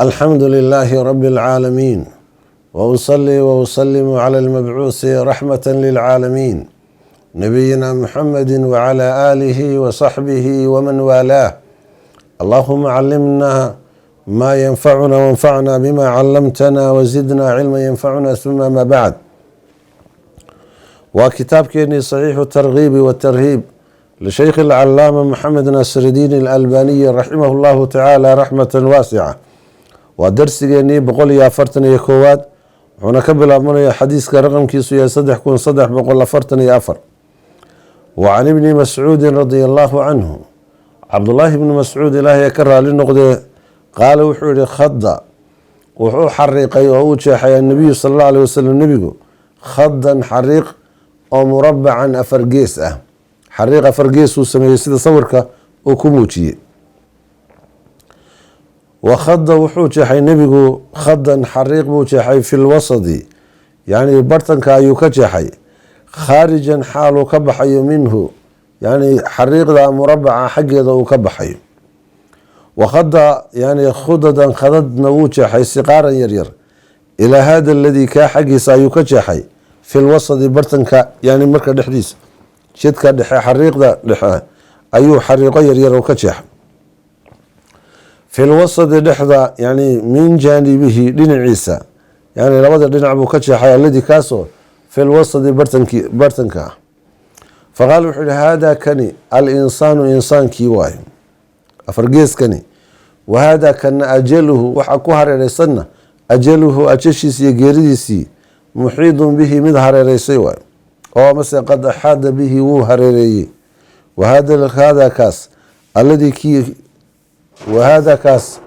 الحمد لله رب العالمين، وأصلي وأسلم على المبعوث رحمة للعالمين نبينا محمد وعلى آله وصحبه ومن والاه. اللهم علمنا ما ينفعنا وانفعنا بما علمتنا وزدنا علما ينفعنا. ثم ما بعد، وكتاب كيني صحيح الترغيب والترهيب لشيخ العلامة محمد ناصر الدين الألباني رحمه الله تعالى رحمة واسعة. ودرسيني بقول يا فرتني كواد هنا كبل أمر حديث كرقم كيسو يا صدح بقول فرتني يا أفر. وعن ابن مسعود رضي الله عنه، عبد الله بن مسعود الله يكره للنقد قال وحوري خض وحو حريقي ووجه النبي صلى الله عليه وسلم نبيه خضا حريق أو مربعا أفرقيس حريق أفرقيس وسميه سيدة صورك وكموتي. وخض وحوجحي نبيه خضا حريق بوجحي في الوسط، يعني برتن كايو كجحي خارجا حاله كبحي منه، يعني حريق ذا مربع حق ذا وكبحي. وخض يعني خضدا خضد نوجحي سقارا يرير إلى هذا الذي كحقي سايو كجحي في الوسط برتن كا، يعني مركز دحديس شد كدحي حريق ذا دحا أيو حريق يرير وكجح في الوسط دحضة، يعني من جانبه دين عيسى، يعني لابد دين أبو كتشحي الذي كاسو في الوسط برتنكا. فقال وحول هذا كني الإنسان إنسان كيواي أفرقيس كني، وهذا كان أجله وحكوها ريسنا أجله أجشيس يجريسي محيط به مظهر ريسيواي أو مثلا قد أحاد به وهريري. وهذا كاس الذي كي، وهذا كاس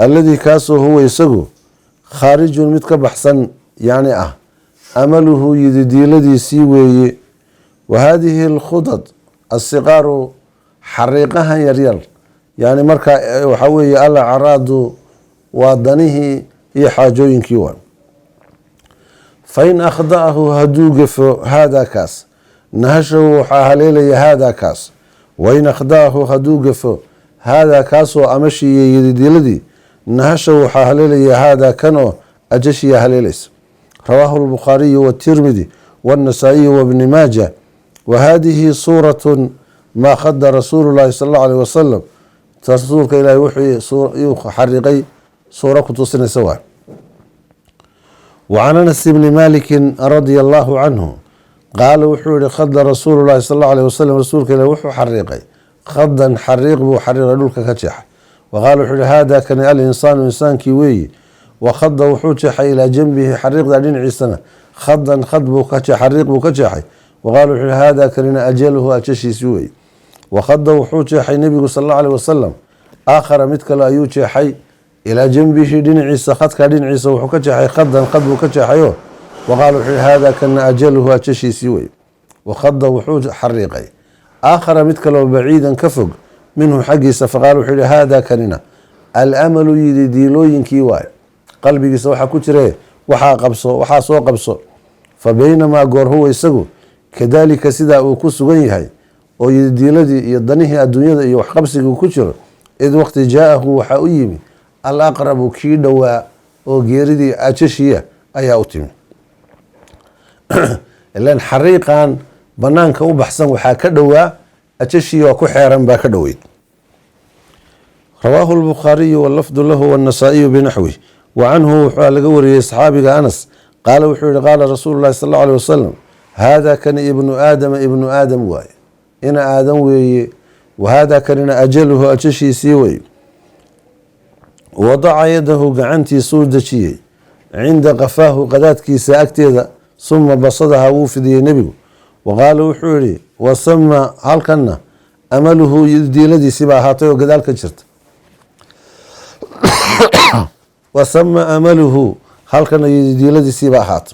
الذي كاسه هو يسقو خارج متكبحسن، يعني أمله يدي الذي سيوي. وهذه الخطط الصغار حريقها يريال، يعني مركا وحوي الأعراض وضنه يحاجوين كيوان. فإن أخضأه هدوق هذا كاس نهشه حاليلي هذا كاس، وإن أخضأه هدوق هذا كاسو أمشي يدي نهشه حاليلي هذا كانوا أجشي هاليليس. رواه البخاري والترمذي والنسائي وابن ماجه. وهذه صورة ما خد رسول الله صلى الله عليه وسلم ترسولك إلى يوحي حرقي صورة كتصن سواء. وعن أنس بن مالك رضي الله عنه قال وحوري خد رسول الله صلى الله عليه وسلم رسولك إلى يوحي حرقي خضا حريق بو حريق دولك كجح. وقال وحوري هذا كان الإنسان إنسان كيوي. وخض وحوجح إلى جنبه حريق دين عيسنا خضا خض بو كجح حريق بو كجحي. وقال وحوري هذا كان أجله أجشي سوي. وخض وحوجح النبي صلى الله عليه وسلم آخر متكل أيوجحي إلى جنبه دين عيسى خض كدين عيسى وحكجحي خضا خض بو كجحي. وقال وحوري هذا كان أجله أجشي سوي. وخض وحوج حريقي آخر متكل بعيدا كفق منه حقيس. فقالوا حلي هذا كننا الأمل يديلوين كيواي قلبي يسوحا كتره وحا سو قبصو. فبينما قور هو يسقو كذلك سيدا وكسو غنيهاي ويديلدي يدنيه الدنيا يوحقبسي كتره إذ وقت جاءه وحا أيمي الأقرب كي دوا وغيردي أجشيه أي أوتيمي لأن حريقان banaanka u baxsan waxaa ka dhowaa ajashi oo ku xeeran baa ka dhoweyd. رواه البخاري واللفظ له والنسائي بنحوه. وعنه laga wariyay saxaabiga Anas قال وحوري قال رسول الله صلى الله عليه وسلم هذا كان ابن آدم واي إن آدم وي. وهذا كان أجله أجشي سيوي. وضع يده قعنتي سودشي عند قفاه قداتكي ساكتيذا ثم بصدها وفدي نبي. وقال وحوري وسمى هالكنا أمله يدي الذي سباهاته وقذلك جرت. وسمى أمله هالكنا يدي الذي سباهات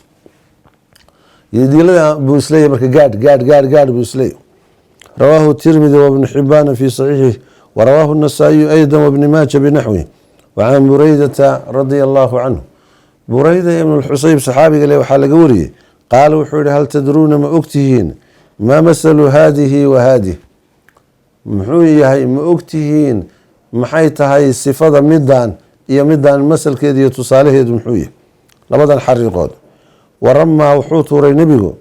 يدي الذي بوسلي مركا قاد بوسلي. رواه الترمذي وابن حبان في صحيحه. ورواه النسائي أيضا وابن ماجه بنحوه. وعن بريدة رضي الله عنه بريدة ابن الحصيب صحابي قال وحال قوري قال وحوري هل تدرون ما أكتهين ما مثل هذه وهذه محوية ما أكتهين maxay tahay sifada midaan iyo midaan masalkeeda iyo tusaalaheedu muxuu yahay labadan xariiqood. waramaa wuxuu tuuray nebigu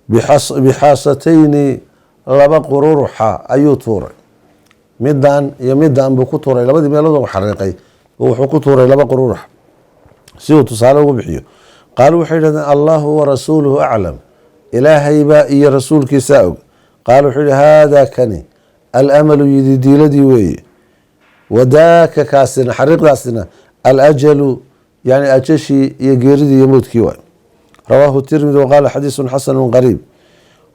bixaasatayni laba qururuxa ayuu tuuray, midaan iyo midaan buu ku tuuray, labadii meelood xariiqay wuxuu ku tuuray laba qururux si uu tusaale ugu bixiyo. qaaluu waxay yidhahdeen allahu warasuuluhu aclam, ilaahaybaa iyo rasuulkiisaa og. qaala wuxuu yihi haadaa kani alamalu yididiiladii weeye, wadaaka kaasina xariiqdaasina alajalu yani ajashii iyo geeridii iyo mowdkii waay. rawaahu tirmidi waqaala xadiisun xasanu qariib.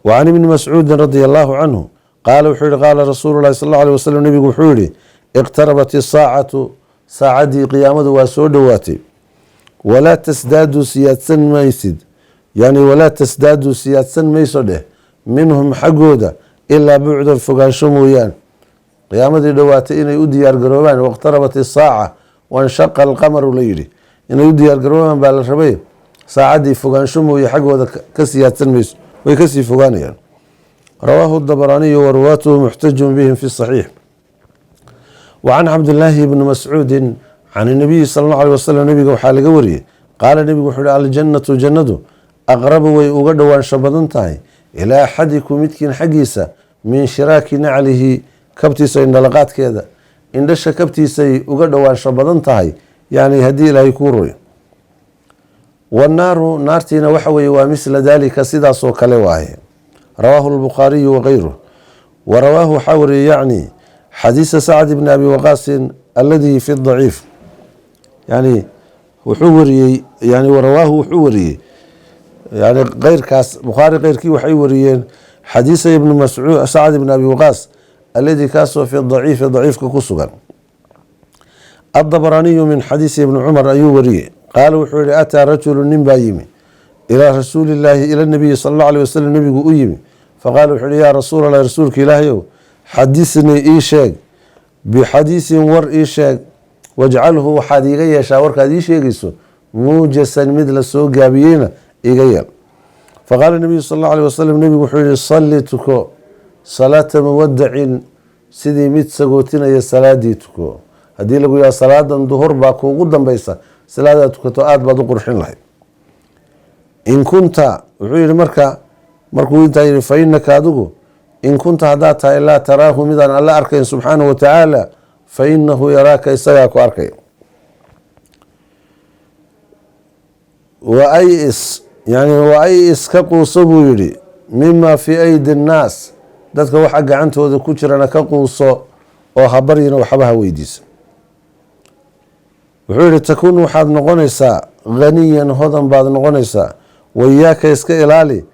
wacan ibni mascuudin radia allahu canhu qaala wuxuu yihi qaala rasuulu lahi sal alla alih wasalam, nebigu wuxuu yihi iqtarabat isaacatu, saacaddii qiyaamadu waa soo dhowaatay. walaa tasdaaduu siyaadsan maysid, yani walaa tasdaaduu siyaadsan mayso dheh minhum xaggooda ilaa bucdan fogaansho mooyaan. qiyaamadii dhowaatay inay u diyaar garoobaan, waqtarabat isaaca wanshaqa alqamaru la yidhi, inay u diyaar garoobaan baa la rabay. saacaddii fogaansho mooye xaggooda ka siyaadsan mayso, way kasii fogaanayaan. rawaahu dabaraaniyu waruwaatuhu muxtajun bihim fi saxiix. wacan cabdillaahi bni mascuudin can nabiyi sala allahu alih wasalam, nebiga waxaa laga wariyey qaala nebigu wuxuu yihi aljannatu jannadu aqrabu way uga dhowaansho badan tahay ilaa axadikum midkiin xaggiisa min shiraaki naclihi, kabtiisa indhalaqaadkeeda, indhasha kabtiisay uga dhowaansho badan tahay, yani haddii ilaahay kuu roy. wannaaru naartiina waxa weeye waa misla dalika, sidaasoo kale waaye. rawaahu lbukhaariyu wagayruh. warawaahu waxaa wariyey yacni xadiisa sacd bni abi waqaasin alladii fi daciif, yani wuxuu wariyey yani warawaahu wuxuu wariyey yani keyrkaas bukhaari keyrkii waxay wariyeen xadiisa ibni mascuud sacd ibni abi waqaas alladii kaasoo fi daciifi daciifka ku sugan. adabaraaniyu min xadiisi ibni cumar ayuu wariyey qaala wuxuu yihi ataa rajulu nin baa yimi ilaa rasuuli illaahi ila nabiyi sala allahu alih wasalam, nebigu u yimi faqaala wuxuu yihi yaa rasuul allah, rasuulka ilaahayow xadisnii ii sheeg bixadiisin war ii sheeg, wajcalhu waxaad iiga yeeshaa warkaad ii sheegayso muujasan mid la soo gaabiyeyna iga yeel. faqaala nabiyu sal allahu alih wasalam, nebigu wuxuu yihi salli tuko salaata muwadacin, sidii mid sagootinaya salaadii tuko. haddii lagu yaha salaadan duhur baa kuugu dambeysa, salaadaad tukato aada baad u qurxin lahayd. in kunta wuxuu yihi markuu intaa yihi fa inaka adigu in kunta haddaad tahay laa taraahu midaan alla arkayn subxaanahu watacaala, fa inahu yaraaka isagaa ku arkay. waay-is ka quuso buu yihi mima fii aydi nnaas, dadka waxa gacantooda ku jirana ka quuso oo habaryina waxba ha weydiisa. wuxuu yihi takun waxaad noqonaysaa haniyan, hodan baad noqonaysaa. wayaaka iska ilaali,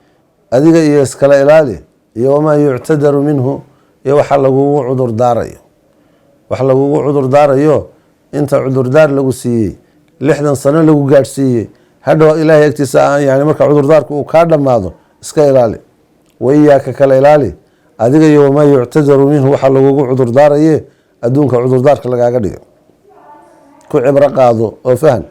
adiga iyo iskala ilaali, iyo wamaa yuctadaru minhu, iyo waxa lagugu cudurdaarayo. wax lagugu cudurdaarayo inta cudurdaar lagu siiyey 60 sano lagu gaadhsiiyey, hadhow ilaahay agtiisa yani marka cudurdaarka uu kaa dhammaado iska ilaali. wayaaka kala ilaali, adiga iyo wamaa yuctadaru minhu, waxa lagugu cudurdaaraye adduunka cudurdaarka lagaaga dhigo, ku cibro qaado oo fahan.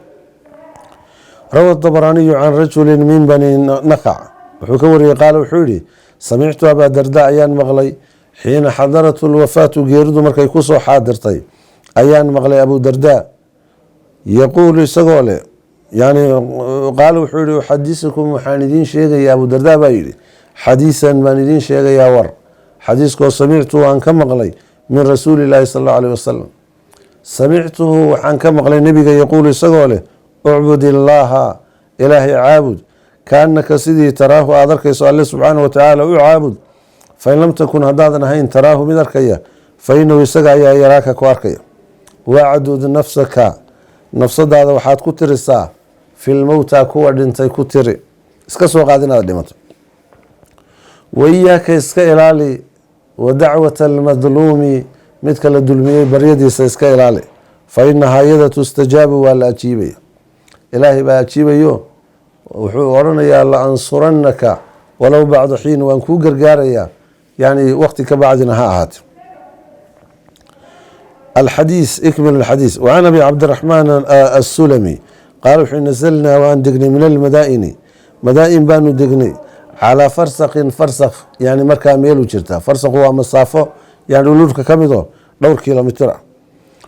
rawa dabaraaniyu can rajuli min bani nakac wuxuu ka wariyey qaala wuxuu yihi samictu abaa darda ayaan maqlay xiina xadaratu lwafaatu, geeridu markay kusoo xaadirtay ayaan maqlay abu darda yaquulu isagoo leh yani qaala wuxuu yihi uxadisukum waxaan idiin sheegayaa, abu darda baa yihi xadiisan baan idiin sheegayaa war, xadiiskoo samictu waan ka maqlay min rasuuli illaahi sal allahu alih wasalam. samictuhu waxaan ka maqlay nebiga yaquulu isagoo leh ucbud illaaha, ilaahay caabud, kaanaka sidii taraahu aad arkayso alle subxaanahu watacaala u caabud. fain lam takun haddaadan ahayn taraahu mid arkaya, fa inahu isaga ayaa yaraaka ku arkaya. wacdud nafsaka, nafsadaada waxaad ku tirisaa filmowta, kuwa dhintay ku tiri, iska soo qaad inaad dhimato. waiyaaka iska ilaali wadacwata almadluumi, midka la dulmiyey baryadiisa iska ilaali. fa inahaa iyada tustajaabu, waa la ajiibaya, ilaahay baa ajiibayo. wuxuu odhanayaa la ansuranaka walow bacda xiin, waan kuu gargaarayaa, yani waqti ka bacdina ha ahaate. alxadiis ikmil alxadiis. wacan abi cabdiraxmaan assulami qaala wuxuu nasalnaa waan degnay min almadaa'ini, madaa-in baanu degnay calaa farsaqin farsaq, yani markaa meelu jirta. farsaqu waa masaafo yani dhulka ka midoo dhowr kilomitr ah.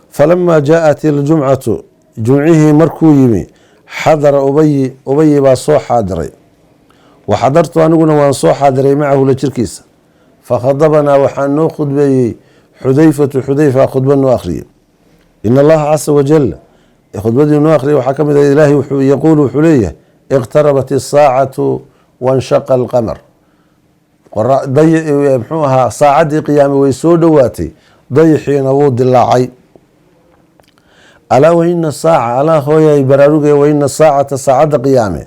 falamaa jaaءat iljumcatu, جمعه مركو يمي حضر أبي باسو حاضري وحضرت أنقنا وانصو حاضري معه لجركيس فخضبنا وحنو خطبي حذيفة خطبا آخرين إن الله عز وجل خطبة آخرين وحكم إلهي يقول حليه اقتربت الساعة وانشق القمر محوها ساعة قيامة ويسود واتي ضيحين وود اللعي ألا وإن الساعة ألا خويا براروك وإن الساعة ساعة قيامة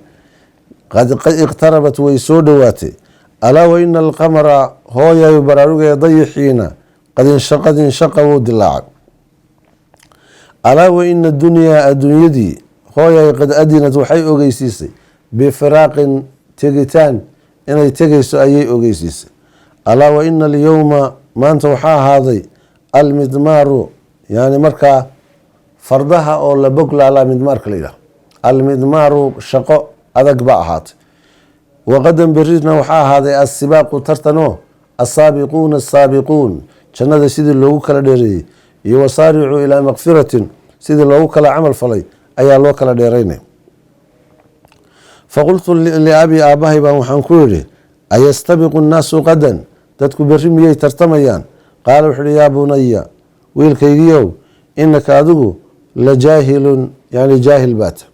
قد اقتربت ويسود واتي ألا وإن القمر هويا براروك ضيحين قد انشق وود اللعي ألا وإن الدنيا دي هويا قد أدنت وحي أغيسيسي بفراق تجتان inay tegayso ayay ogeysiisay alaa wa ina alyowma maanta waxaa ahaaday almidmaaru yani markaa fardaha oo la boglaalaa midmaarka la yidhaha almidmaaru shaqo adag ba ahaatay waqadan berirna waxaa ahaaday assibaaqu tartanoo assaabiquuna assaabiquun jannada sidii loogu kala dheereeyey iyo wasaaricuu ilaa makfiratin sidii loogu kala camal falay ayaa loo kala dheeraynay faqultu liabii aabbahay baan waxaan ku yidhi ayastabiqu nnaasu qadan dadku berri miyay tartamayaan qaala wuxu uhi yaa bunaya wiilkaygiiow inaka adigu la jaahilun yani jaahil baata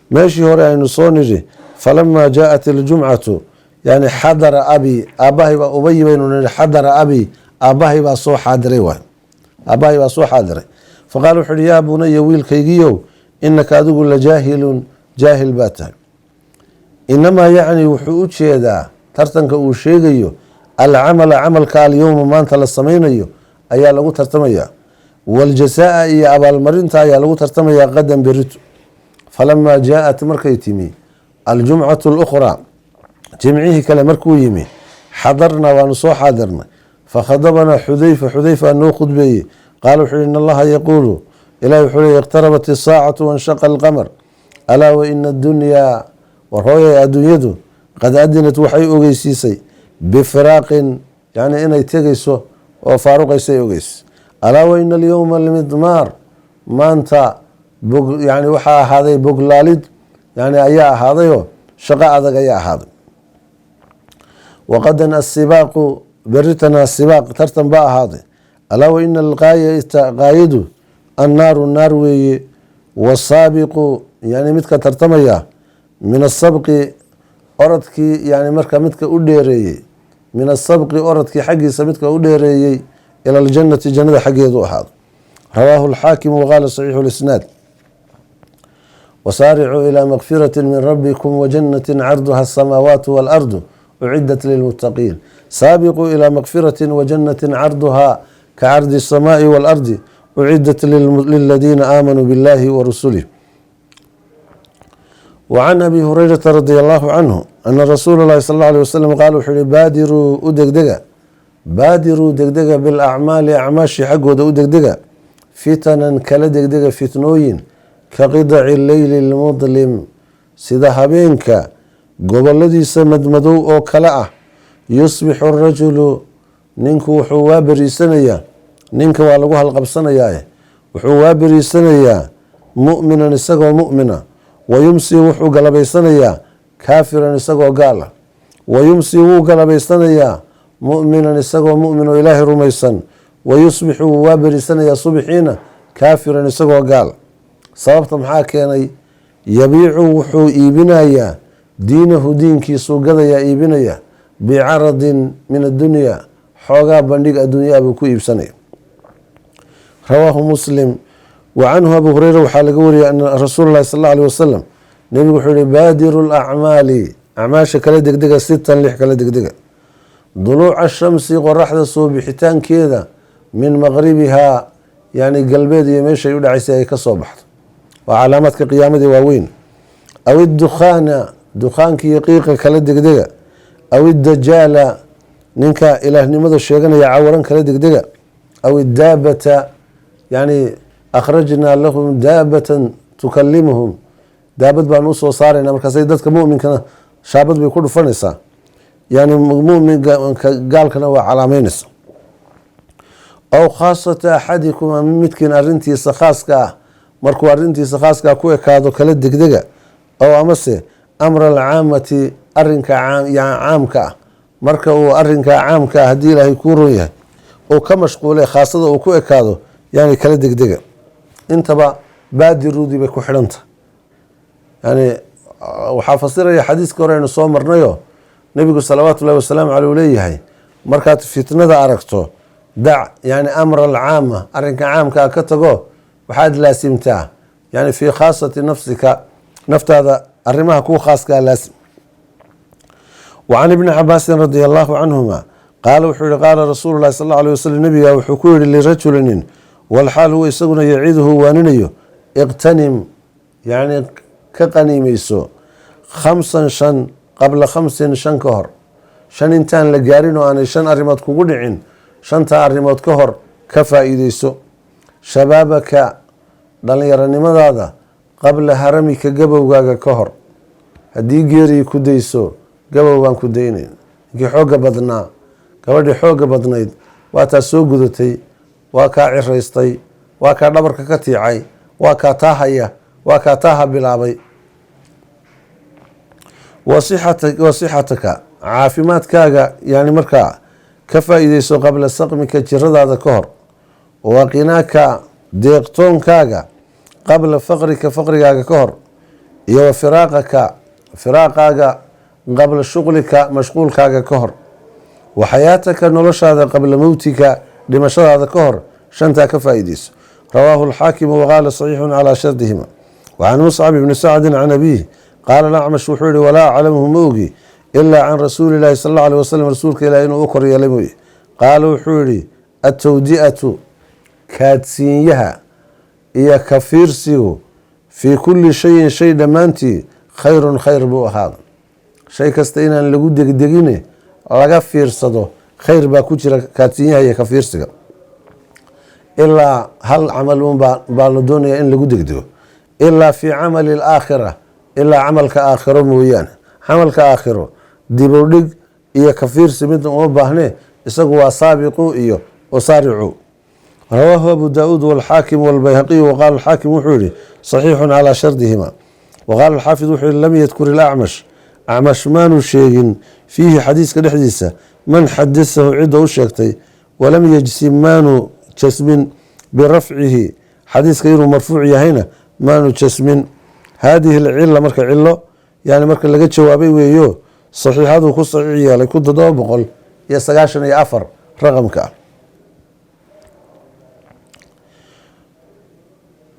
meeshii hore aynu soo nidhi falamaa jaaءat iljumcatu yani xadara abii aabbahay baa ubayi baynu nihi xadara abii aabbahay baa soo xaadiray waay aabbahay baa soo xaadiray faqaala wuxu uhi yaa bunaya wiilkaygiiow inaka adigu la jaahilun jaahil baa tahay inamaa yacni wuxuu u jeedaa tartanka uu sheegayo alcamala camalka alyowma maanta la samaynayo ayaa lagu tartamayaa waljazaa iyo abaalmarinta ayaa lagu tartamayaa qadan berito falamaa jaaءat markay timi aljumcatu اlukhraa jimcihii kale markuu yimi xadarnaa waanu soo xaadirnay fakhadabanaa xudayfa noo khudbeeyey qaala wuxuu in allaha yaquulu ilahi wuxuu le iqtarabat isaacatu wanshaqa alqamar alaa waina adunyaa war hooyay adduunyadu qad adinat waxay ogeysiisay bifiraaqin yani inay tegayso oo faaruqaysay ogeysay alaa waina alyowma almidmaar maanta yani waxaa ahaaday boglaalid yani ayaa ahaadayoo shaqo adag ayaa ahaaday waqadan asibaaqu beritana asibaaq tartan ba ahaaday alaa waina alqaayata qaayadu annaaru naar weeye wasaabiqu yani midka tartamaya min asabqi orodkii yani marka midka u dheereeyey min asabqi orodkii xaggiisa midka u dheereeyey ila aljannati jannada xaggeedu ahaado rawaahu alxaakimu waqaala saxiixu lisnaad wasaaricuu ilaa makfirati min rabbikum wajannati carduha asamaawaatu waalardu ucidat lilmuttaqiin saabiquu ilaa makfirati wajannati carduha kacardi asamaai waalardi ucidat liladiina aamanuu biاllahi warusulih. وعن أبي هريرة رضي الله عنه أن رسول الله صلى الله عليه وسلم قال وحولي بادروا دقدقة بالأعمال أعماشي حقه دقدقة فتنا كلا دقدقة فتنوين كقطع الليل المظلم سيدا هبينك قبل الذي سمد مدو أو كلاء يصبح الرجل ننك وحوابري سنيا ننك والقوها القبصنيا وحوابري سنيا مؤمنا نسقوا مؤمنا wayumsi wuxuu galabaysanayaa kaafiran isagoo gaala wayumsi wuu galabaysanayaa mu'minan isagoo mu'min oo ilaahay rumaysan wayusbixu wuu waa berisanayaa subxiina kaafiran isagoo gaal sababta maxaa keenay yabiicu wuxuu iibinayaa diinahu diinkiisuu gadayaa iibinaya bicaradin min addunyaa xoogaa bandhig adduunyaa buu ku iibsanaya rawaahu muslim وعنه أبو هريرة وحال قوري أن رسول الله صلى الله عليه وسلم نبي وحولي بادر الأعمال أعماش كلا دقدقة 6 لح كلا دقدقة ضلوع الشمس قرحة صبحتان كذا من مغربها يعني قلبي دي ميشا يودع سيئي كصبح وعلامات كقيامة واوين أو دخان كي يقيق كلا دقدقة أو الدجال ننكا إله نمضى الشيغان يعوران كلا دقدقة أو الدابة يعني أخرجنا لهم دابة تكلمهم دابة بانوس وصارنا مركزي دادك مؤمن كان شابد بيكون فرنسا يعني مؤمن قال كان وعلامينس أو خاصة أحدكم ممكن أرنتي سخاسك markuu arrintiisa khaaskaa ku ekaado kala degdega oo amase amra alcaamati arinka caamka ah marka uu arinkaa caamka ah haddii ilaahay kuu ron yahay uu ka mashquulay khaasada uu ku ekaado yani kala degdega. intaba baadiruudii bay ku xidhanta. yani waxaa fasiraya xadiiska hore aynu soo marnayo nebigu salawaatu ullahi wasalaamu caleyh uu leeyahay markaad fitnada aragto dac yani amra alcaama arinka caamkaa ka tago waxaad laasimtaa yani fii khaasati nafsika naftaada arrimaha kuu khaaskaa laasim. wacan ibni cabaasin radia allahu canhuma qaala wuxuu yihi qaala rasuulu llahi sal alla alay wasalam nabiga wuxuu ku yihi lirajulinin walxaal huwa isaguna yaciiduhu waaninayo iqtanim yani ka qaniimayso 5 shan qabla 5 shan ka hor. 5 intaan la gaarin oo aanay 5 arrimood kugu dhicin 5taa arrimood ka hor ka faa'iideyso. shabaabaka dhalinyaronimadaada qabla haramika gabowgaaga ka hor. haddii geerii ku dayso gabow baan ku daynayn. ninkii xooga badnaa gabadhii xooga badnayd waa taa soo gudatay, waa kaa ciraystay, waa kaa dhabarka ka tiicay, waa kaa taahaya, waa kaa taaha bilaabay. wasixataka caafimaadkaaga yani markaa ka faa'iideyso qabla saqmika jiradaada ka hor. waqinaaka deeqtoonkaaga qabla faqrika faqrigaaga ka hor. iyo wa firaaqaaga qabla shuqlika mashquulkaaga ka hor. wa xayaataka noloshaada qabla mowtika dhimashadaada ka hor. 5taa ka faa'iideyso. rawaahu alxaakimu waqaala saxiixun calaa shardihima. wacan muscab ibni sacdin can abiih qaala lacmash wuxuu yihi walaa aclamhu ma ogi ilaa can rasuuli llaahi sal alla alay wasalam rasuulka ilahi inuu u koryeelay mooye. qaala wuxuu yihi atawdi'atu kaadsiinyaha iyo kafiirsigu fii kulli shayin shay dhammaantii khayrun khayr buu ahaada. shay kasta inaan lagu degdegine laga fiirsado khayr baa ku jira kaadsiinyaha iyo kafiirsiga. ilaa hal camal un baa la doonayaa in lagu degdego ilaa fii camali alaakhira ilaa camalka aakhiro mooyaane. camalka aakhiro dibudhig iyo kafiirsi midna uma baahnee isagu waa saabiqu iyo wasaaricu. rawaahu abu daauud walxaakim walbayhaqiy waqaala alxaakim wuxuu yihi saxiixun calaa shardihima. waqaala alxaafid wuxuu yihi lam yadkur ilacmash acmash maanu sheegin fiihi xadiiska dhexdiisa man xadasahu cidda u sheegtay walam yajsim maanu jasmin birafcihi xadiiska inuu marfuuc yahayna maanu jasmin. haadihi alcila marka cilo yani marka laga jawaabay weeyo saxiixaduu ku saxiix yeelay ku 794 raqamka ah.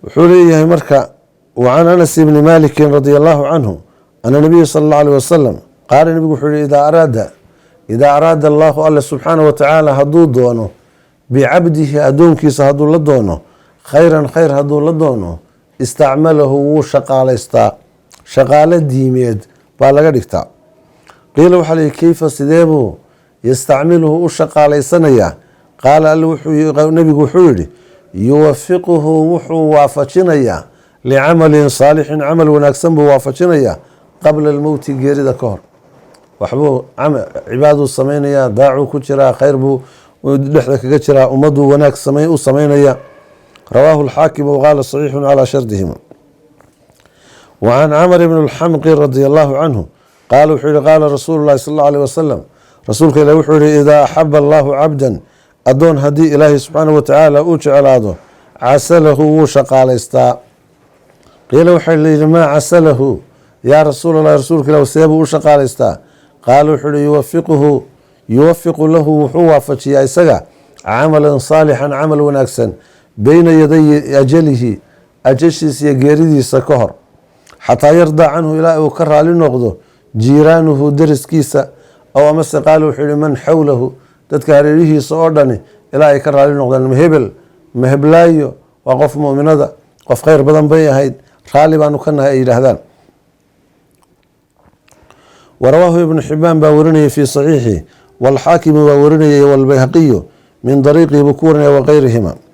wuxuu leeyahay marka wacan anas ibni malikin radi allahu canhu ana nabiya sala اllah alيh wasalam qaala nebigu wuxuu yihi idaa araada allahu alle subxaanaه watacaala hadduu doono bicabdihi addoonkiisa hadduu la doono khayran khayr hadduu la doono istacmalahu wuu shaqaalaystaa. shaqaalo diimeed baa laga dhigtaa. qiila waxaa layihi keyfa sideebuu yastacmiluhu u shaqaalaysanayaa. qaala nebigu wuxuu yihi yuwafiquhu wuxuu waafajinayaa licamalin saalixin camal wanaagsan buu waafajinayaa qabla almowti geerida ka hor. waxbuu cibaaduu samaynayaa, daacuu ku jiraa, khayr buu dhexda kaga jiraa, ummaduu wanaag u samaynaya. rawaahu alxaakim waqaala saxiixun calaa shardihima. wacan camr bn اlxamqi radi allahu canhu qaala wuxuu yihi qaala rasuulu llahi sal اllau alيh wasalam rasuulka ilah wuxuu yihi idaa axaba allahu cabdan addoon haddii ilaahay subxaanaه watacaala uu jeclaado casalahu wuu shaqaalaystaa. qiila waxaa layihi maa casalahu yaa rasuul اlah rasuulka ilah seebuu u shaqaalaystaa. qaala wuxuu yihi yuwafiqu lahu wuxuu waafajiyaa isaga camalan saalixan camal wanaagsan beyna yaday ajalihi ajashiisa iyo geeridiisa ka hor. xataa yardaa canhu ilaa uu ka raali noqdo jiiraanuhu deriskiisa aw amase qaala wuxuu yihi man xawlahu dadka hareerihiisa oo dhani ilaa ay ka raali noqdaan. mahebel maheblaayo waa qof muminada qof khayr badan bay ahayd raali baanu ka nahay ay yidhaahdaan. warawaahu ibnu xibaan baa warinayay fii saxiixi walxaakimu baa warinayay walbayhaqiyu min dariiqii buu ku warinaya wakayrihima.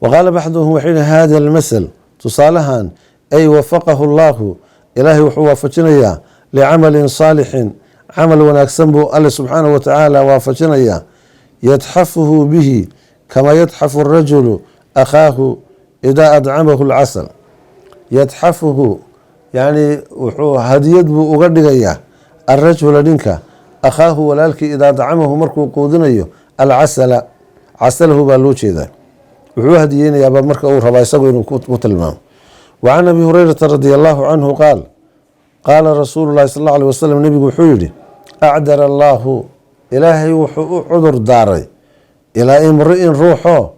waqaala baxduhum waxay yihi hada almasal tusaalahan ay wafaqahu allahu ilaahay wuxuu waafajinayaa licamalin saalixin camal wanaagsan buu alle subxaanahu watacaala waafajinayaa yadxafuhu bihi kama yadxafu arajulu akhaahu إذا أدعمه العسل يتحفه يعني هديد بو أغدقيا الرجل ننك أخاه ولالك إذا دعمه مركو قودنيو العسل عسله بالوشي ذا وحو هديين يا أبا مركو ربا يساقو إنو كتلمام. وعن أبي هريرة رضي الله عنه قال رسول الله صلى الله عليه وسلم نبي وحيري أعدر الله إلهي وحو عذر داري إلى امرئ روحه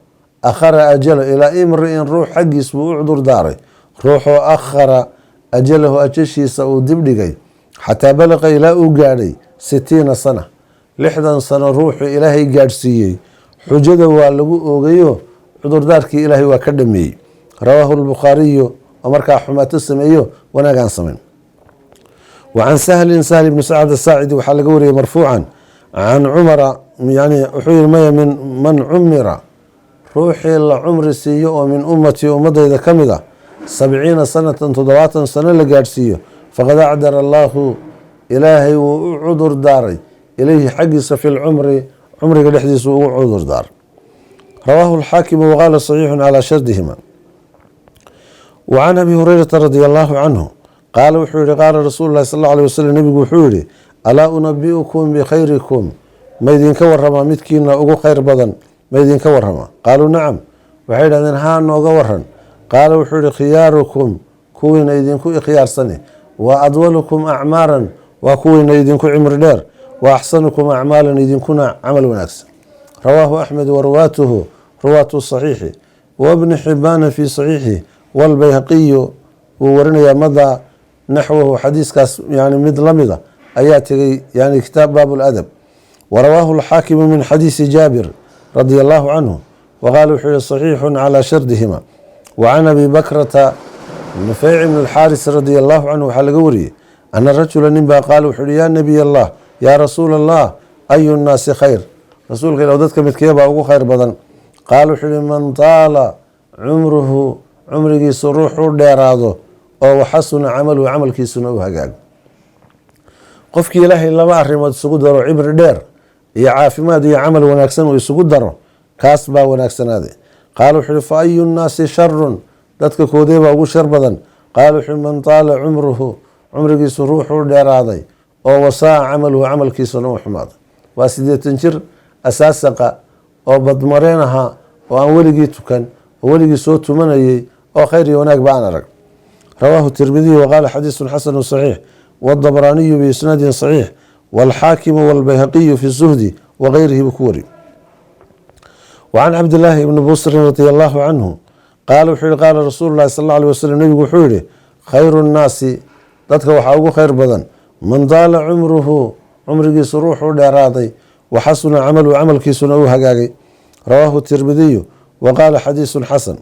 أخر أجله إلى امرئ روح حق اسمه عذر داري روحه أخر أجله أجشي سأودبدقي حتى بلغ إلى أقاري 60 سنة 60 سنة روح إلهي قارسيي حجده واللغو أوغيو عذر دارك إلهي وكدمي. رواه البخاري ومركا حماة السميو وناقان سمين. وعن سهل بن سعد الساعدي وحال قوري مرفوعا عن عمر يعني وحي المية من عمر روحي العمر سيو من أمتي أمضي إذا كمذا 70 سنة 70 سنة لقارسيو فقد أعدر الله إلهي وعذر داري إليه حقس في العمر عمري قد يحدث وعذر دار. رواه الحاكم وقال صحيح على شردهما. وعن أبي هريرة رضي الله عنه قال وحوري قال رسول الله صلى الله عليه وسلم نبي وحوري ألا أنبئكم بخيركم ما يدين كورهما متكين أقو خير بدن ما يدين كورهما قالوا نعم وحيد أذن هان وقورهن قال وحوري خياركم كوين يدين كو خيار سنة وأدولكم أعمارا وكوين يدين كو عمر دير وأحسنكم أعمالا يدين كنا عمل ونكس. رواه أحمد ورواته رواة الصحيح وابن حبان في صحيحه والبيهقي وورنيا مضى نحوه حديث كاس يعني مثل مضى أياتي يعني كتاب باب الأدب. ورواه الحاكم من حديث جابر رضي الله عنه وقالوا حي صحيح على شردهما. وعن أبي بكرة نفيع بن الحارث رضي الله عنه حلقوري أن الرجل نبا قالوا حي يا نبي الله يا رسول الله أي الناس خير رسولك لو ذاتك متكيبا أو خير بدن قالوا حي من طال عمره عمركيس روحو دheeraado oo waxasuna camalu camalkiisuna u hagaago. qofkii ilaahay laba arrimood isugu daro cibri dheer iyo caafimaad iyo camal wanaagsan uu isugu daro kaas baa wanaagsanaaday. qaal wuxuu fa ayu nnaasi sharrun dadka koodeeba ugu shar badan qaal wuxuu man taala cumruhu cumrigiisu ruuxu dheeraaday oo wasaa camaluhu camalkiisuna u xumaaday. waa 80 jir asaasaqa oo badmareen ahaa oo aan weligii tukan oo weligii soo tumanayay أو خير هناك بأنا رك. رواه الترمذي وقال حديث حسن صحيح والطبراني بإسناد صحيح والحاكم والبيهقي في الزهد وغيره بكوري. وعن عبد الله بن بصر رضي الله عنه قال رسول الله صلى الله عليه وسلم نبي وحوله خير الناس ذاتك وحاوه خير بدن من ضال عمره عمره صروحه دراضي وحسن عمل كيسنه هقاقي. رواه الترمذي وقال حديث حسن.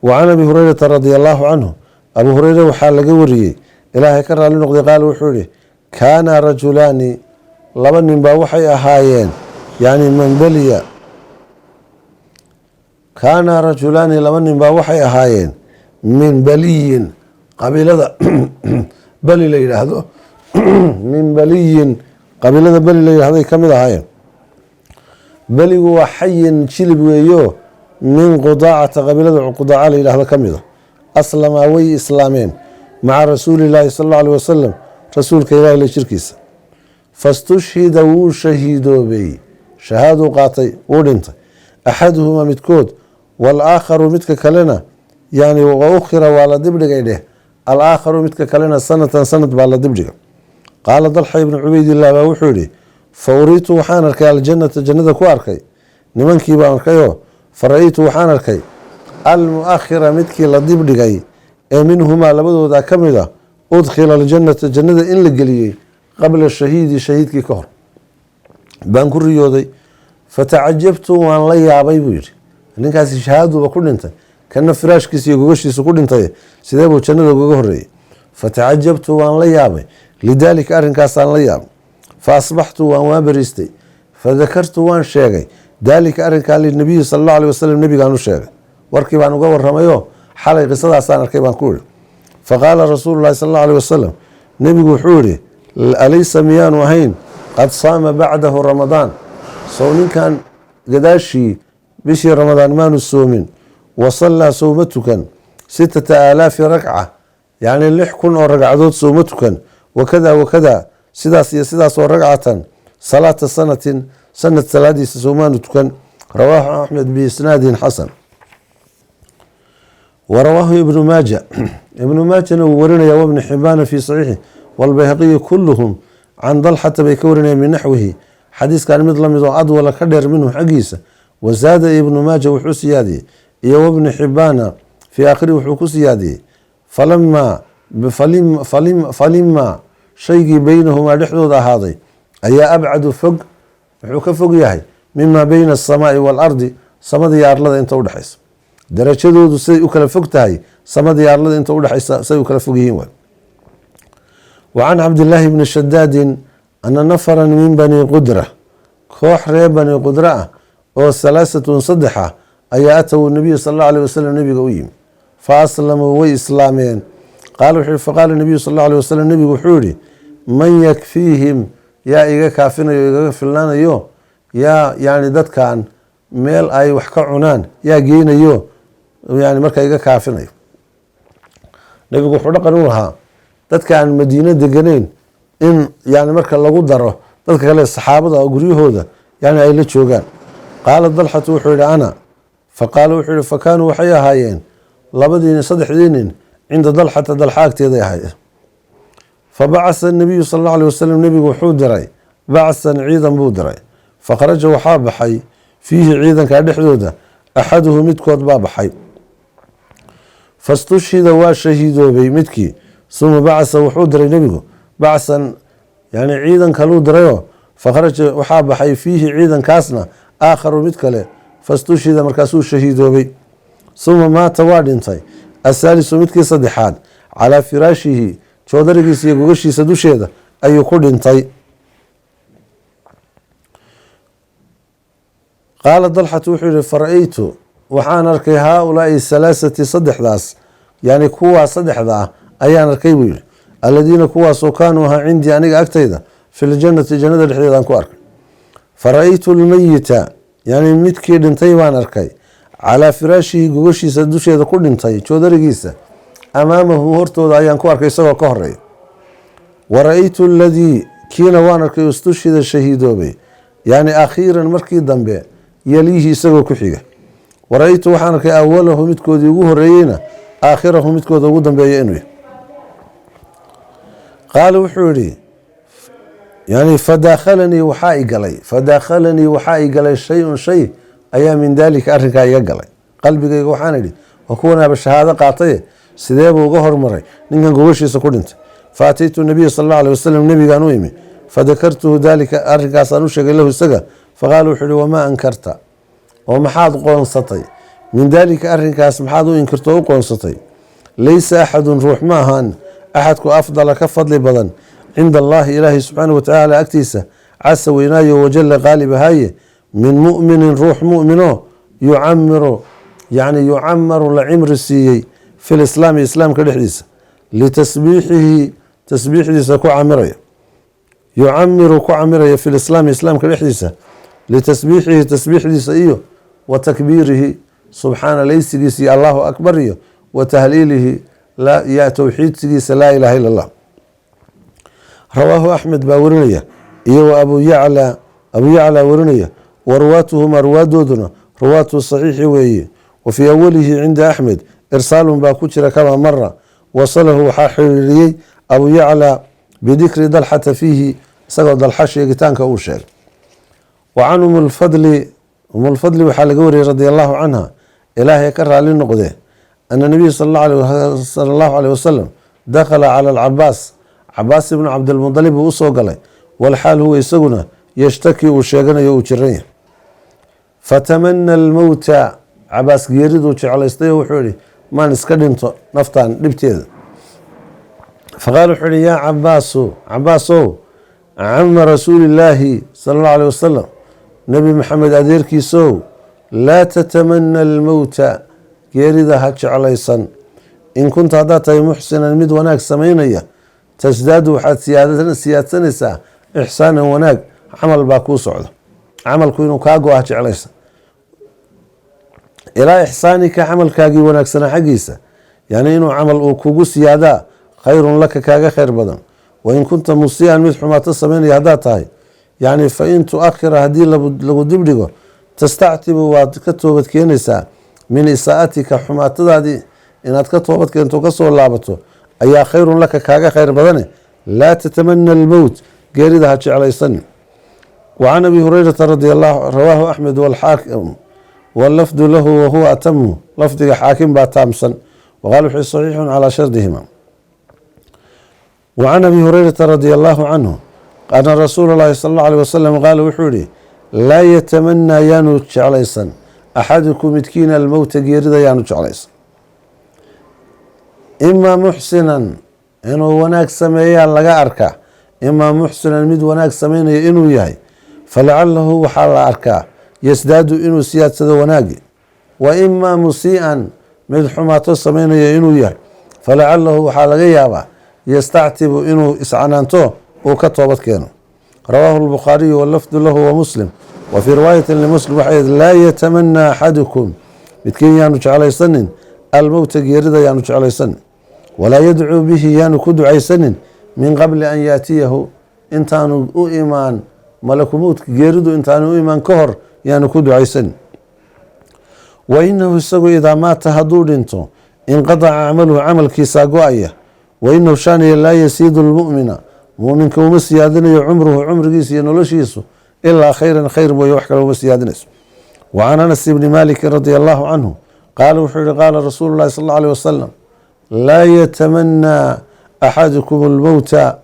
وعن أبي هريرة رضي الله عنه أبو هريرة وحال قوري إلهي كرر لنقضي قال وحوري كان رجلان لمن باوحي أهايين يعني من بلي كان رجلان لمن باوحي أهايين من بلي قبيلة بلي ليلة هذا من بلي قبيلة بلي ليلة هذا كم أهايين بلي هو حي شلب ويوه من قضاعة قبيلة قضاعة إلى هذا كميدة أسلم وي إسلامين مع رسول الله صلى الله عليه وسلم رسول كإله لشركيس فاستشهد وشهيدوا بي شهادوا قاطي ورنت أحدهما متكود والآخر متك كلنا يعني وأخر وعلى دبلغ إليه الآخر متك كلنا سنة بعلى دبلغ. قال ضلحي بن عبيد الله وحوري فوريت وحانرك على الجنة كواركي نمنكي بانكيو فرأيت وحان الكي المؤخرة متكي لديب لغاي منهما لبدو ذا كمدا أدخل الجنة إن لقليي قبل الشهيد شهيدك كهر بانكر ريوضي فتعجبت وان لي عبي بيري لأنك هاسي شهادو بكل انت كان فراش كيسي يقوشي سكول انت سيدابو جنة وقهري فتعجبت وان لي عبي لذلك أرنكاس عن لي عبي فأصبحت وان بريستي فذكرت وان شاقي ذلك أرنك للنبي صلى الله عليه وسلم نبي قانو شاقي warkii baan uga warramayo xalay qisadaasaan arkay baan ku yiri faqala rasuulullaahi sallallahu alayhi wasallam nabigu wuxuu yiri alaysa miyaanu ahayn qad saama ba'dahu ramadaan soo ninkan gadaashi bishii ramadaan maanu soomin وصلى سومتك 6000 ركعة يعني 6,000 ركعة سومتك وكذا وكذا سداس ورقعة صلاة سنة 3 سومانتك. رواه أحمد بإسناد حسن. ورواه ابن ماجه ورنا وابن حبان في صحيحه والبيهقي كلهم عن ضلحة بيكورنا من نحوه حديث كان مثل أدول كدر منه حقيسة. وزاد ابن ماجه وحسيادي وابن حبان في آخره وحكسيادي فلما شيء بينهما لحظة هذه أي أبعد فوق وحكفوق ياهي مما بين السماء والأرض سمدي أرلد انت ودحيس درجتودو سي وكلا فوقتهي سمدي أرلد انت ودحيس سي وكلا فوقيين. وعن عبد الله بن شداد أن نفرا من بني قدرة كوح ريب بني قدرة أو 3 صدحة أي أتوا النبي صلى الله عليه وسلم نبي قويم فأسلموا وإسلامين. فقال النبي صلى الله عليه وسلم نبي وحوري من يكفيهم يا إيجا كافنا يا فلان يو يا يعني دad كان meel ay wax ka cunaan yaa geynayo yani marka iga kaafinayo. nabigu wuxuu dhaqan u lahaa dadka aan Madiina deganayn in yani marka lagu daro dadka kale saxaabada guryahooda yani ay la joogaan. qaala dalxatu wuxuu yidhi ana faqaala wuxuu yidhi fakaanuu waxay ahaayeen saddexdii nin cinda dalxata dalxaagteeday ahaayeen. fabacasa الnabiyu sal اllahu alيه wasalam nebigu wuxuu diray bacsan ciidan buu diray fakharaja waxaa baxay fiihi ciidankaa dhexdooda axaduhu midkood baa baxay fastushhida waa shahiidoobay midkii. uma bacasa wuxuu diray nebigu bacsan yani ciidan kaluu dirayoo fakharaja waxaa baxay fiihi ciidankaasna aakharu mid kale fastushhida markaasuu shahiidoobay. uma maata waa dhintay asaalisu midkii saddexaad calaa firaashihi joodarigiisa iyo gogashiisa dusheeda ayuu ku dhintay. qaala dalxatu wuxuu yihi fara-aytu waxaan arkay haa-ulaa'i 3 saddexdaas yani kuwaa saddexda ah ayaan arkay buu yihi alladiina kuwaasoo kaanuu ahaa cindii aniga agtayda fi ljannati jannada dhexdeedaan ku arkay. fara-aytu lmeyita yani midkii dhintay baan arkay calaa firaashihi gogashiisa dusheeda ku dhintay joodarigiisa amaamahu hortooda ayaan ku arkay isagoo ka horeeya. wara-aytu aladii kiina waan arkay istushhida shahiidoobay yani akhiiran markii dambe yaliihi isagoo ku xiga. wara-aytu waxaan arkay awalahu midkoodii ugu horeeyeyna aakhirahu midkooda ugu dambeeya inuu yahay. qaala wuxuu yihi yani fadakhalanii waxaa i galay shay-un shay ayaa min daalika arrinkaa iga galay qalbigayga waxaan idhi waa kuwanaaba shahaado qaataye sideebuu uga hormaray ninkan gogashiisa ku dhintay. faataytu nabiya sal allahu alay wasalam nebigaan u imi fadakartuhu daalika arrinkaasaan u sheegay lahu isaga. faqaala wuxuu ihi wamaa ankarta oo maxaad qoonsatay min daalika arrinkaas maxaad u inkirto u qoonsatay. laysa axadun ruux ma ahaan axadku afdala ka fadli badan cinda allaahi ilaahi subxaanahu watacaala agtiisa casa weynaayo wajalla qaalib ahaaye min mu'minin ruux mu'mino yucamaru la cimri siiyey fi lislaami islaamka dhexdiisa litasbiixihi tasbiixdiisa ku camiraya yucamiru ku camiraya fi lislaami islaamka dhexdiisa litasbiixihi tasbiixdiisa iyo wa takbiirihi subxaana laysigiisa iyo allahu akbar iyo wa tahliilihi towxiidsigiisa laa ilaaha ila allah. rawaahu axmed baa warinaya iyo wa abu yaclaa warinaya wa ruwaatuhuma ruwaadooduna ruwaatu saxiixi weeye. wa fii awalihi cinda axmed irsaalun baa ku jira kamaa mara wasalahu waxaa xiriiriyey abu yaclaa bidikri dalxata fiihi isagoo dalxa sheegitaanka uu sheegay. wa can umulfadli waxaa laga wariyey radi allahu canha ilaahay ka raali noqdee ana nabiya sala allahu aleyh wasalam dakhala cala cabaas ibnu cabdilmudalib uu usoo galay walxaal huwa isaguna yashtaki uu sheeganayo uu jiran yahay. fatamana almowta cabaas geeriduu jeclaystay oo wuxuu yihi maan iska dhinto naftaan dhibteeda. faqaala wuxuu yihi yaa cabaasow cama rasuulillaahi sala allahu aleyh wasalam nebi maxamed adeerkiisow laa tatamana almowta geerida ha jeclaysan in kunta haddaad tahay muxsinan mid wanaag samaynaya tasdaadu waxaad siyaadsanaysaa ixsaanan wanaag camal baa kuu socda camalku inuu kaa go-ah jeclaysan ilaa ixsaanika camalkaagii wanaagsana xaggiisa, yani inuu camal uu kugu siyaadaa khayrun laka kaaga khayr badan. wain kunta musii'an mid xumaato samaynaya haddaad tahay, yani fain tu-akhira haddii lagu dibdhigo tastactibu waad ka toobad keenaysaa min isaa'atika xumaatadaadii inaad ka toobad keento kasoo laabato ayaa khayrun laka kaaga khayr badane. laa tatamana almowt geerida ha jeclaysanin. wacan abi hurayrata radi allahu rawaahu axmed walxaakim wallafdu lahu wahuwa atamu, lafdiga xaakim baa taamsan, waqaal wuxuu saxiixun calaa shardihima. wacan abi hurayrata radi allahu canhu ana rasuula llahi sala allahu alيh wasalam qaala wuxuu yihi laa yatamanaa yaanu jeclaysan axadukum midkiina almowta geerida yaanu jeclaysan. imaa muxsinan inuu wanaag sameeyaa laga arkaa, imaa muxsinan mid wanaag sameynaya inuu yahay, falacalahu waxaa la arkaa yasdaadu inuu siyaadsado wanaagi. wa imaa musii'an mid xumaato sameynaya inuu yahay, falacalahu waxaa laga yaabaa yastactibu inuu iscanaanto uu ka toobad keeno. rawaahu lbukhaariyu wallafdu lahu wa muslim. wa fii riwaayatin limuslim waxay laa yatamanaa axadukum midkiin yaanu jeclaysanin almowta geerida yaanu jeclaysanin, walaa yadcuu bihi yaanu ku ducaysanin min qabli an yaatiyahu intaanu u imaan malakumowdka geeridu intaanu u imaan ka hor yaanu ku ducaysanin. wa inahu isagu idaa maata hadduu dhinto inqadaca camaluhu camalkiisaa go-aya. wa inahu shaaniya laa yasiidu lmu'mina muminka uma siyaadinayo cumruhu cumrigiisa iyo noloshiisu ilaa khayran khayr mooye wax kale uma siyaadinayso. wa can anas ibni maalikin radi allahu canhu qaala wuxuu yihi qaala rasuulu llahi sal alla alيh wasalam laa yatamanaa axadukum almowta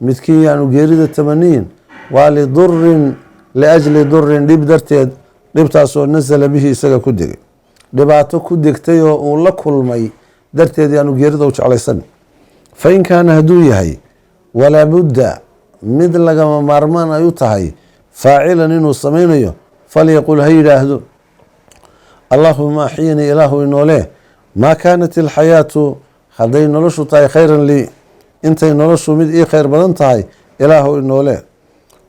midkiin yaanu geerida tamaniyin waa lidurin liajli durin dhib darteed, dhibtaasoo nasala bihi isaga ku degay, dhibaato ku degtay oo uu la kulmay darteed yaanu geerida u jeclaysan. fain kaana hadduu yahay walaa budda mid lagama maarmaan ay u tahay faacilan inuu samaynayo, falyaqul ha yidhaahdo allaahuma axyinii ilaahu inoole maa kaanat ilxayaatu hadday noloshu tahay khayran lii intay noloshu mid ii khayr badan tahay ilaahu inoole.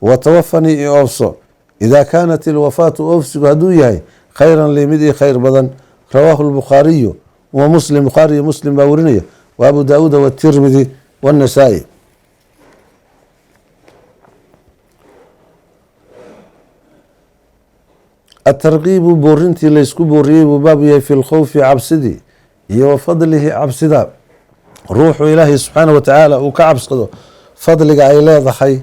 watawafanii i oofso idaa kaanat ilwafaatu oofsigu hadduu yahay khayran lii mid ii khayr badan. rawaahu lbukhaariyu wa muslim, bukhaariyo muslim baa warinaya, wa abu daauuda watirmidi wannasaa'i. atarkiibu boorintii laysku booriyey buu baab yahay fi lkhowfi cabsidii iyo wa fadlihi cabsida ruuxu ilaahay subxaana wa tacaala uu ka cabsado fadliga ay leedahay.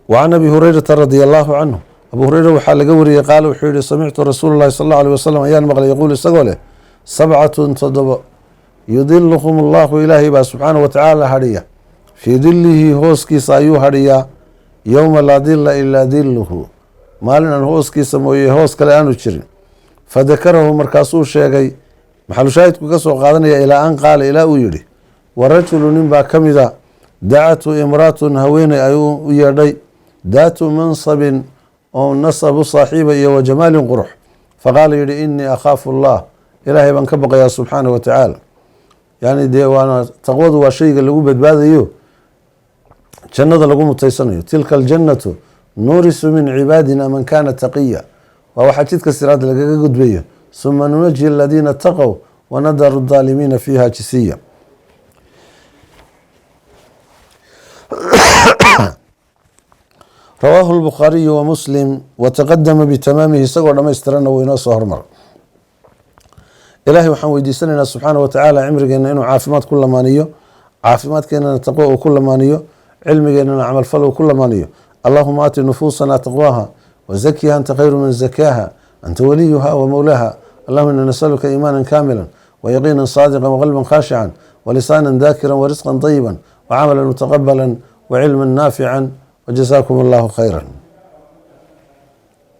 wa can abi hurayrata radi allahu canhu abu hureyra waxaa laga wariyey qaala wuxuu yihi samictu rasuulu llahi sal allahu alيh wasalam ayaan maqlay yaquul isagoo leh sabcatun toddobo yudiluhum allahu ilaahay baa subxaana wa tacaala hadhiya fii dilihi hooskiisa ayuu hadhiyaa yowma laa dila ilaa diluhu maalin aan hooskiisa mooye hoos kale aanu jirin. fadakarahu markaasuu sheegay maxalushaahidku ka soo qaadanaya ilaa an qaala ilaa uu yihi warajulu nin baa ka mida dacatu imraatun haweeney ay u yeedhay daatu mansabin oo nasabu saaxiiba iyo wa jamaalin qurux, faqaala yihi inii akhaafu allah ilaahay baan ka baqayaa subxaana wa tacaala. yani dee waana taqwadu waa shayga lagu badbaadayo jannada lagu mutaysanayo. tilka aljannatu nuurisu min cibaadina man kaana taqiya, waa waxaa jidka siraad lagaga gudbayo. suma nunaji aladiina taqow wanadaru daalimiina fiiha jisiya. rawaahu lbukhaariyu wa muslim wataqadama bitamaamihi isagoo dhammaystiranna wuu inoo soo hormar. ilaahay waxaan weydiisanaynaa subxaana wa tacaala cimrigeena inuu caafimaad ku lamaaniyo, caafimaadkeenana taqwo uu ku lamaaniyo, cilmigeenana camalfal uu ku lamaaniyo. allahuma aati nufuusana taqwaaha wazakiha anta khayru man zakaaha anta waliyuha wa mowlaha. allahuma ina nasaluka iimaana kaamila wayaqiina saadiqa waqalban khaashican walisaanan daakira warisqan طayiba wacamala mutaqabala wacilma naafica wajazaakum allahu khayra.